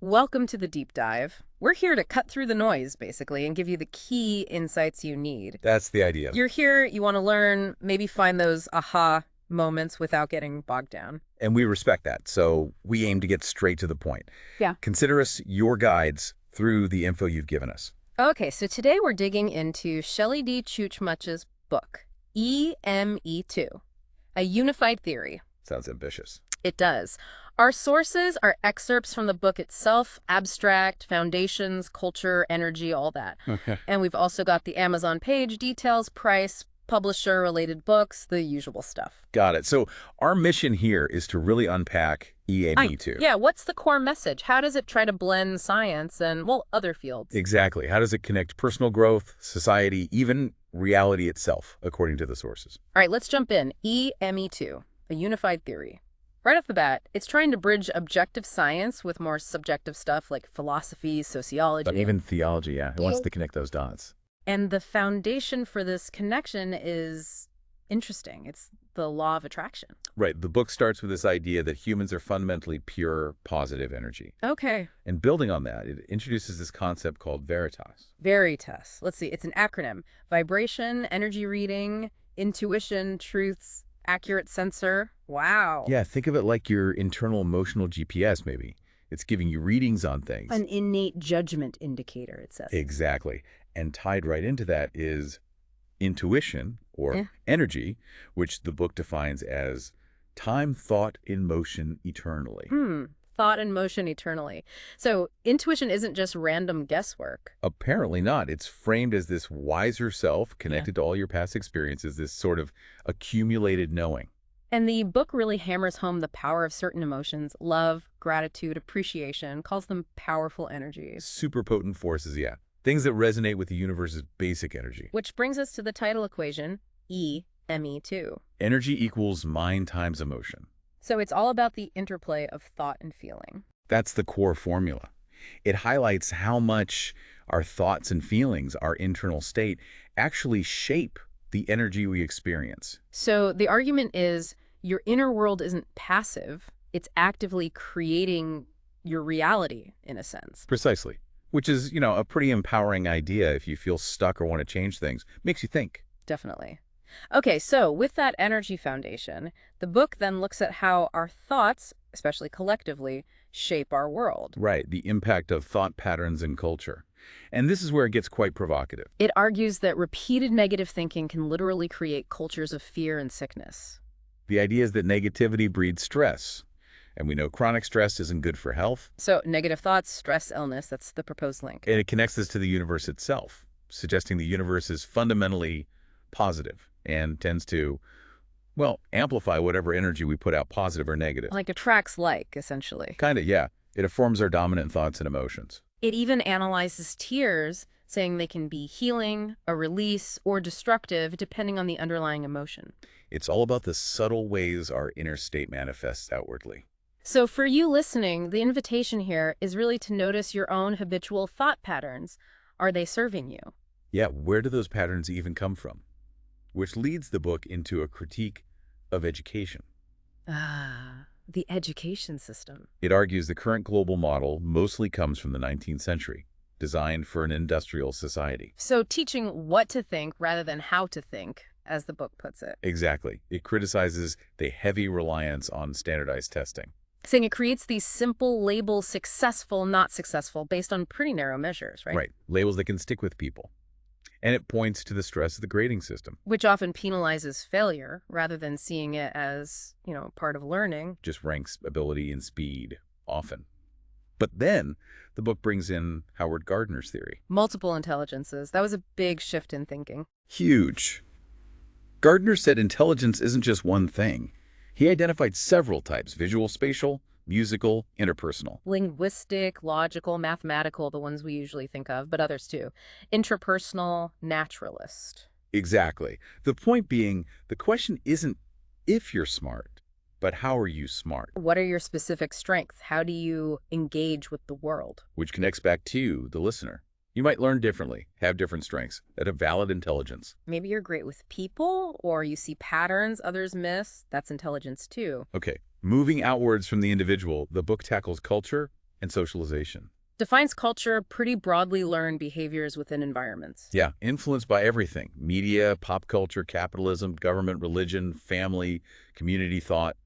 Welcome to the deep dive. We're here to cut through the noise, basically, and give you the key insights you need. That's the idea. You're here, you want to learn, maybe find those aha moments without getting bogged down. And we respect that, so we aim to get straight to the point. Yeah. Consider us your guides through the info you've given us. Okay, so today we're digging into Shelley D. Choochmuch's book, E ME2, A Unified Theory. Sounds ambitious. It does. Our sources are excerpts from the book itself, abstract, foundations, culture, energy, all that. Okay. And we've also got the Amazon page, details, price, publisher, related books, the usual stuff. Got it. So our mission here is to really unpack E ME2. Yeah, what's the core message? How does it try to blend science and, well, other fields? Exactly. How does it connect personal growth, society, even reality itself, according to the sources? All right, let's jump in. E ME2, A Unified Theory. Right off the bat, it's trying to bridge objective science with more subjective stuff like philosophy, sociology. But even theology, yeah. It wants to connect those dots. And the foundation for this connection is interesting. It's the law of attraction. Right. The book starts with this idea that humans are fundamentally pure, positive energy. Okay. And building on that, it introduces this concept called veritas. Veritas. Let's see. It's an acronym. Vibration, energy reading, intuition, truths, accurate sensor. Wow. Yeah, think of it like your internal emotional GPS, maybe. It's giving you readings on things. An innate judgment indicator, it says. Exactly. And tied right into that is intuition, or energy, which the book defines as time, thought, in motion eternally. Thought in motion eternally. So intuition isn't just random guesswork. Apparently not. It's framed as this wiser self connected to all your past experiences, this sort of accumulated knowing. And the book really hammers home the power of certain emotions, love, gratitude, appreciation, calls them powerful energies. Super potent forces, yeah. Things that resonate with the universe's basic energy. Which brings us to the title equation, E ME2. Energy equals mind times emotion. So it's all about the interplay of thought and feeling. That's the core formula. It highlights how much our thoughts and feelings, our internal state, actually shape the energy we experience. So the argument is your inner world isn't passive. It's actively creating your reality, in a sense. Precisely. Which is, a pretty empowering idea if you feel stuck or want to change things. Makes you think. Definitely. Okay, so with that energy foundation, the book then looks at how our thoughts, especially collectively, shape our world. Right, the impact of thought patterns and culture. And this is where it gets quite provocative. It argues that repeated negative thinking can literally create cultures of fear and sickness. The idea is that negativity breeds stress. And we know chronic stress isn't good for health. So negative thoughts, stress, illness, that's the proposed link. And it connects us to the universe itself, suggesting the universe is fundamentally positive and tends to, well, amplify whatever energy we put out, positive or negative. Like attracts like, essentially. Kind of, yeah. It informs our dominant thoughts and emotions. It even analyzes tears, saying they can be healing, a release, or destructive, depending on the underlying emotion. It's all about the subtle ways our inner state manifests outwardly. So for you listening, the invitation here is really to notice your own habitual thought patterns. Are they serving you? Yeah, where do those patterns even come from? Which leads the book into a critique of education. The education system. It argues the current global model mostly comes from the 19th century, designed for an industrial society. So teaching what to think rather than how to think, as the book puts it. Exactly. It criticizes the heavy reliance on standardized testing. Saying it creates these simple labels, successful, not successful, based on pretty narrow measures, right? Right. Labels that can stick with people. And it points to the stress of the grading system. Which often penalizes failure rather than seeing it as, part of learning. Just ranks ability and speed, often. But then the book brings in Howard Gardner's theory. Multiple intelligences. That was a big shift in thinking. Huge. Gardner said intelligence isn't just one thing. He identified several types: visual, spatial, musical, interpersonal. Linguistic, logical, mathematical, the ones we usually think of, but others too. Interpersonal, naturalist. Exactly. The point being, the question isn't if you're smart, but how are you smart? What are your specific strengths? How do you engage with the world? Which connects back to you, the listener. You might learn differently, have different strengths, that have valid intelligence. Maybe you're great with people, or you see patterns others miss. That's intelligence too. Okay, moving outwards from the individual, the book tackles culture, and socialization. Defines culture, pretty broadly learned behaviors within environments. Yeah, influenced by everything. Media, pop culture, capitalism, government, religion, family, community thought.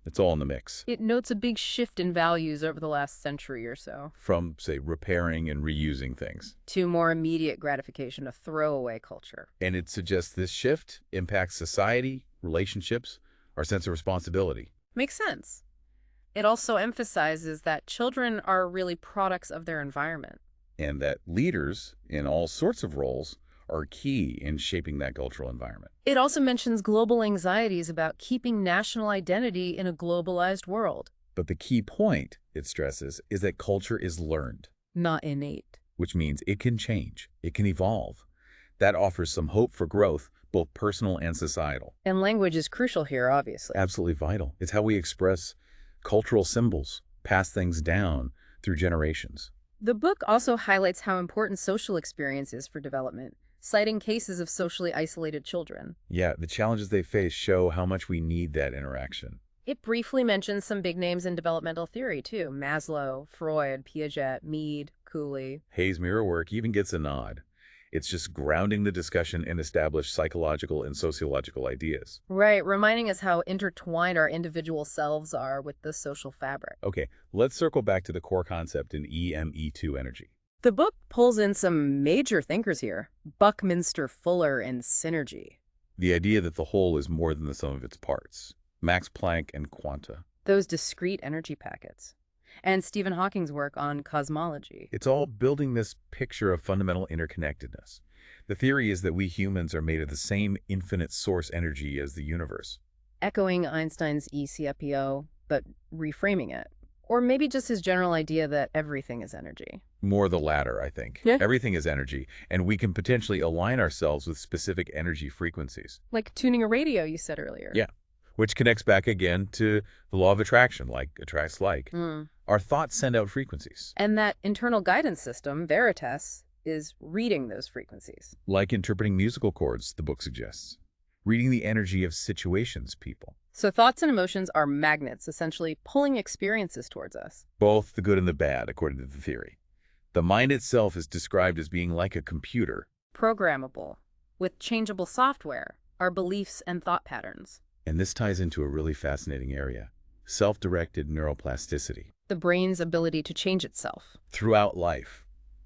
It's all in the mix. It notes a big shift in values over the last century or so, From, say, repairing and reusing things. to more immediate gratification, a throwaway culture. And it suggests this shift impacts society, relationships, our sense of responsibility. Makes sense. It also emphasizes that children are really products of their environment. And that leaders in all sorts of roles are key in shaping that cultural environment. It also mentions global anxieties about keeping national identity in a globalized world. But the key point, it stresses, is that culture is learned, Not innate. which means it can change, it can evolve. That offers some hope for growth, both personal and societal. And language is crucial here, obviously. Absolutely vital. It's how we express cultural symbols, pass things down through generations. The book also highlights how important social experience is for development, citing cases of socially isolated children. Yeah, the challenges they face show how much we need that interaction. It briefly mentions some big names in developmental theory, too. Maslow, Freud, Piaget, Mead, Cooley. Hayes' mirror work even gets a nod. It's just grounding the discussion in established psychological and sociological ideas. Right, reminding us how intertwined our individual selves are with the social fabric. Okay, let's circle back to the core concept in E ME2 energy. The book pulls in some major thinkers here. Buckminster Fuller and synergy. The idea that the whole is more than the sum of its parts. Max Planck and quanta. Those discrete energy packets. And Stephen Hawking's work on cosmology. It's all building this picture of fundamental interconnectedness. The theory is that we humans are made of the same infinite source energy as the universe. Echoing Einstein's ECFPO, but reframing it. Or maybe just his general idea that everything is energy. More the latter, I think. Yeah. Everything is energy, and we can potentially align ourselves with specific energy frequencies. Like tuning a radio, you said earlier. Yeah. Which connects back again to the law of attraction, like attracts like. Our thoughts send out frequencies. And that internal guidance system, Veritas, is reading those frequencies. Like interpreting musical chords, the book suggests. Reading the energy of situations, people. So thoughts and emotions are magnets, essentially pulling experiences towards us. Both the good and the bad, according to the theory. The mind itself is described as being like a computer. Programmable, with changeable software, our beliefs and thought patterns. And this ties into a really fascinating area. Self-directed neuroplasticity. The brain's ability to change itself. Throughout life.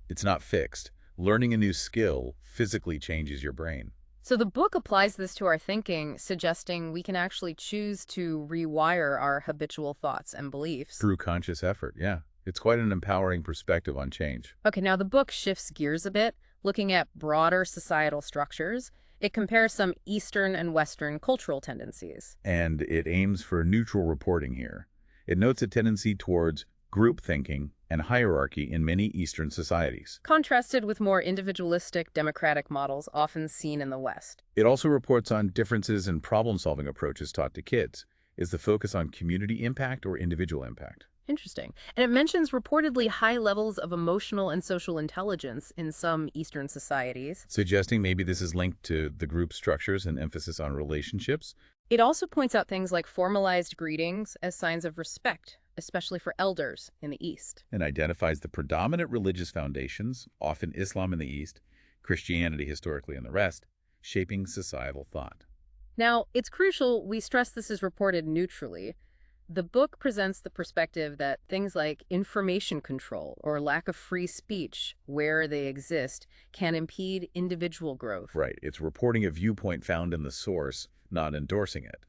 It's not fixed. Learning a new skill physically changes your brain. So the book applies this to our thinking, suggesting we can actually choose to rewire our habitual thoughts and beliefs. Through conscious effort, yeah. It's quite an empowering perspective on change. Okay, now the book shifts gears a bit, looking at broader societal structures. It compares some Eastern and Western cultural tendencies. And it aims for neutral reporting here. It notes a tendency towards group thinking and hierarchy in many Eastern societies. Contrasted with more individualistic democratic models often seen in the West. It also reports on differences in problem-solving approaches taught to kids. Is the focus on community impact or individual impact? Interesting. And it mentions reportedly high levels of emotional and social intelligence in some Eastern societies. Suggesting maybe this is linked to the group structures and emphasis on relationships. It also points out things like formalized greetings as signs of respect, especially for elders in the East. And identifies the predominant religious foundations, often Islam in the East, Christianity historically in the West, shaping societal thought. Now, it's crucial we stress this is reported neutrally. The book presents the perspective that things like information control or lack of free speech, where they exist, can impede individual growth. Right. It's reporting a viewpoint found in the source, not endorsing it.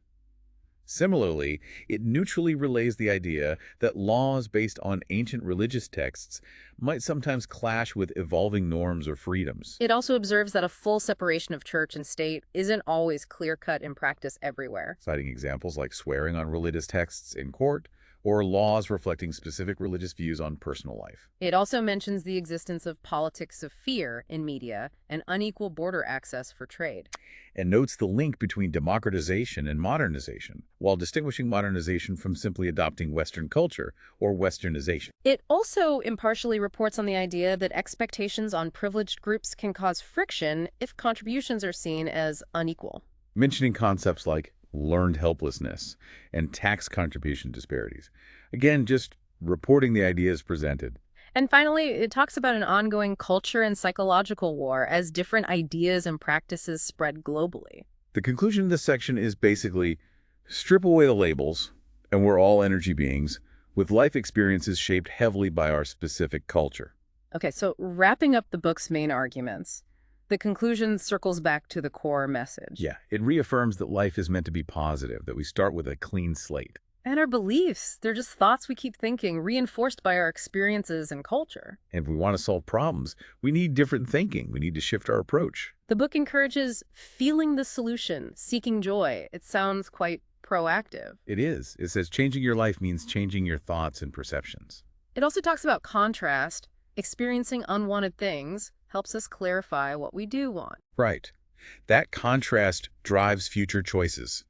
Similarly, it neutrally relays the idea that laws based on ancient religious texts might sometimes clash with evolving norms or freedoms. It also observes that a full separation of church and state isn't always clear-cut in practice everywhere. Citing examples like swearing on religious texts in court or laws reflecting specific religious views on personal life. It also mentions the existence of politics of fear in media and unequal border access for trade. And notes the link between democratization and modernization, while distinguishing modernization from simply adopting Western culture or Westernization. It also impartially reports on the idea that expectations on privileged groups can cause friction if contributions are seen as unequal. Mentioning concepts like learned helplessness and tax contribution disparities. Again, just reporting the ideas presented. And finally, it talks about an ongoing culture and psychological war as different ideas and practices spread globally. The conclusion of this section is basically strip away the labels, and we're all energy beings with life experiences shaped heavily by our specific culture. Okay, so wrapping up the book's main arguments, the conclusion circles back to the core message. Yeah, it reaffirms that life is meant to be positive, that we start with a clean slate. And our beliefs, they're just thoughts we keep thinking, reinforced by our experiences and culture. And if we want to solve problems, we need different thinking. We need to shift our approach. The book encourages feeling the solution, seeking joy. It sounds quite proactive. It is. It says changing your life means changing your thoughts and perceptions. It also talks about contrast. Experiencing unwanted things helps us clarify what we do want. Right. That contrast drives future choices.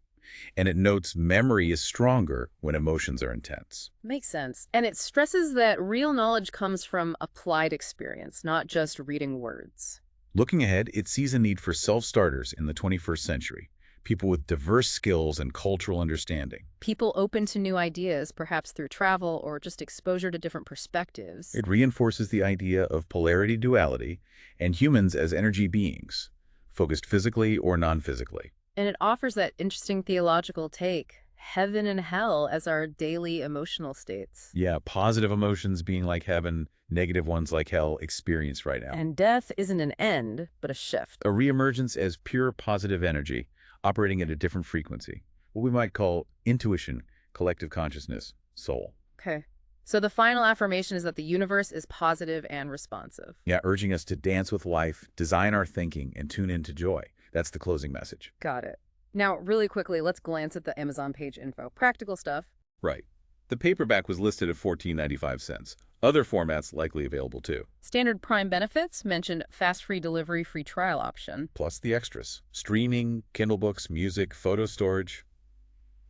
And it notes memory is stronger when emotions are intense. Makes sense. And it stresses that real knowledge comes from applied experience, not just reading words. Looking ahead, it sees a need for self-starters in the 21st century, people with diverse skills and cultural understanding. People open to new ideas, perhaps through travel or just exposure to different perspectives. It reinforces the idea of polarity duality and humans as energy beings, focused physically or non-physically. And it offers that interesting theological take, heaven and hell as our daily emotional states. Yeah, positive emotions being like heaven, negative ones like hell experienced right now. And death isn't an end, but a shift. A reemergence as pure positive energy, operating at a different frequency, what we might call intuition, collective consciousness, soul. Okay. So the final affirmation is that the universe is positive and responsive. Yeah, urging us to dance with life, design our thinking, and tune into joy. That's the closing message. Got it. Now, really quickly, let's glance at the Amazon page info. Practical stuff. Right. The paperback was listed at $14.95. Other formats likely available too. Standard Prime benefits mentioned fast free delivery, free trial option. Plus the extras. Streaming, Kindle books, music, photo storage.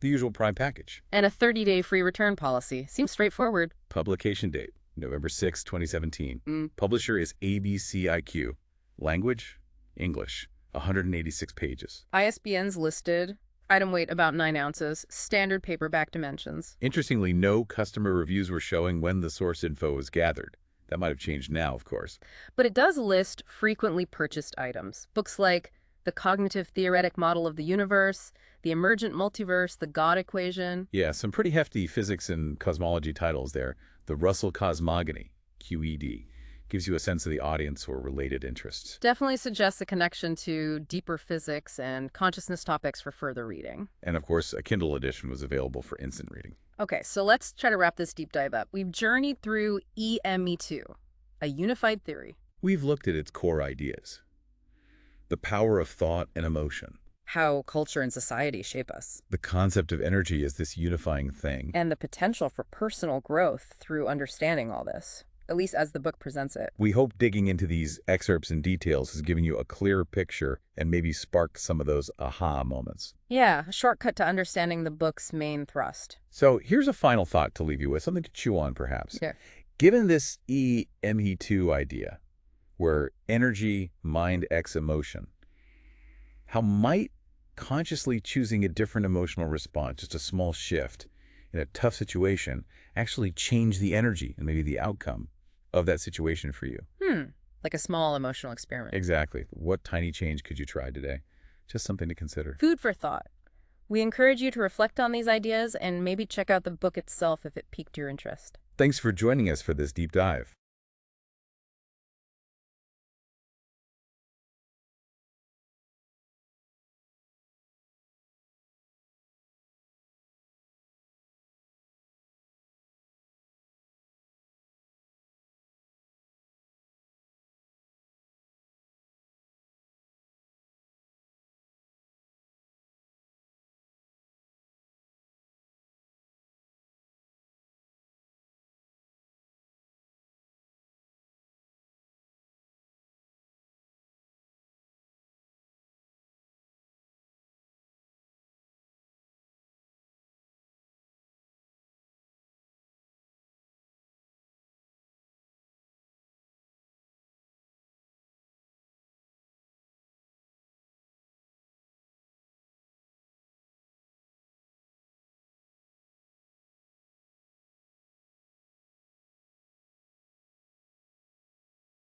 The usual Prime package. And a 30-day free return policy. Seems straightforward. Publication date, November 6, 2017. Publisher is ABCIQ. Language, English. 186 pages. ISBNs listed. Item weight about 9 ounces. Standard paperback dimensions. Interestingly, no customer reviews were showing when the source info was gathered. That might have changed now, of course. But it does list frequently purchased items. Books like The Cognitive Theoretic Model of the Universe, The Emergent Multiverse, The God Equation. Yeah, some pretty hefty physics and cosmology titles there. The Russell Cosmogony, QED. Gives you a sense of the audience or related interests. Definitely suggests a connection to deeper physics and consciousness topics for further reading. And of course, a Kindle edition was available for instant reading. Okay, so let's try to wrap this deep dive up. We've journeyed through E ME2, a unified theory. We've looked at its core ideas. The power of thought and emotion. How culture and society shape us. The concept of energy as this unifying thing. And the potential for personal growth through understanding all this. At least as the book presents it. We hope digging into these excerpts and details has given you a clearer picture and maybe sparked some of those aha moments. Yeah, a shortcut to understanding the book's main thrust. So here's a final thought to leave you with, something to chew on perhaps. Yeah. Given this E ME2 idea, where energy, mind, X emotion, how might consciously choosing a different emotional response, just a small shift in a tough situation, actually change the energy and maybe the outcome of that situation for you? Like a small emotional experiment. Exactly. What tiny change could you try today? Just something to consider. Food for thought. We encourage you to reflect on these ideas and maybe check out the book itself if it piqued your interest. Thanks for joining us for this deep dive.